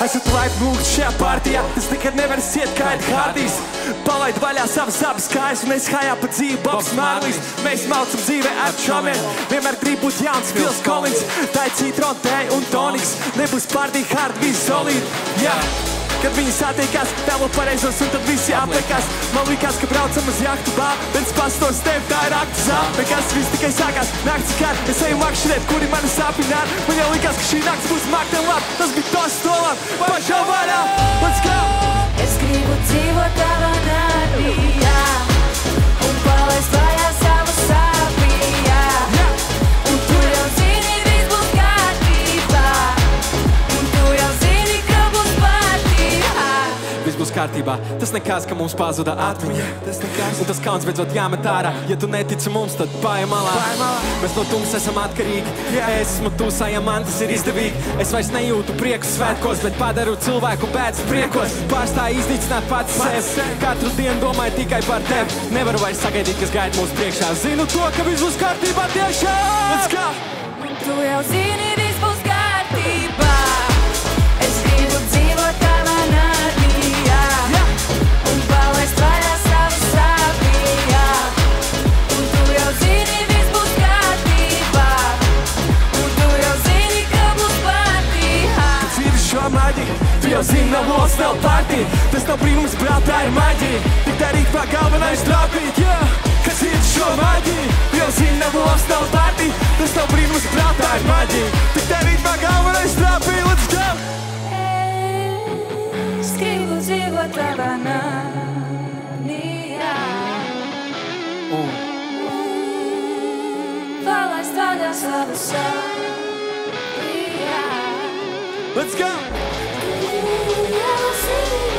Esat laipni lūgti šajā partijā, tas nekad nevar iet kā ir Hardijs. Palaid vaļā savas abas kājas un es hājā pa dzīvi Bobs Marlijs. Mēs maucam dzīvē ar čomiem, vienmēr grib būt jauns Phils Collins. Tā ir citron, tēja un toniks, nebūs partija hard, viss solīd. Kad viņi satiekās, tēlo pareizos un tad visi aplikās. Man likās, ka braucam uz jahtu bābu, bet es pastos tev, tā ir aktu zāba. Nekas viss tikai sākās, nakts kār, es eju makšķinēt, kuri mani sāpināt. Man jau likās, ka šī nakts būs makten lab, tas bija tos stolām, pašā varā, let's go! Es gribu dzīvot tavā nārdījā un palaist vaļā savu sāpījā. Un tu jau zini, viss būs kārtībā. Un tu jau zini, ka būs partijā. Viss būs kārtībā, tas nekas, ka mums pazuda atmiņa. Un tas kauns beidzot jāmet ārā. Ja tu netici mums, tad paej malā. Mēs no tums esam atkarīgi. Es esmu tūsājam, man tas ir izdevīgi. Es vairs nejūtu prieku svētkos, bet padaru cilvēku pēc priekos. Pārstāju iznīcināt pats sevi. Katru dienu domāju tikai par tevi. Nevaru vairs sagaidīt, kas gaida mūsu priekšā. Zinu to, ka viss būs kārtībā tiešām. Let's go! Un tu jau zini, viss būs kārtībā. Es gribu dzīvot tavā nārdījā un palaist vaļā savu sāpījā. Un tu jau zini, viss būs kārtībā. Un tu jau zini, ka būs partijā. Tu dzirdi šo maģiju, tu jau zini, nav lots, nav partija. Tas nav brīnums, brāt, tā ir maģija. Tik tā rīt pār galvenais trāpīt, Kas dzirdi šo maģiju, tu jau zini, nav lots, nav partija. Tas nav brīnums, brāt, tā ir maģija. Tik tā rīt pār galvenais trāpīt, let's go! Es gribu dzīvot tavā nārdījā palaist vaļā savu sāpījā. Let's go! Tu jau zini,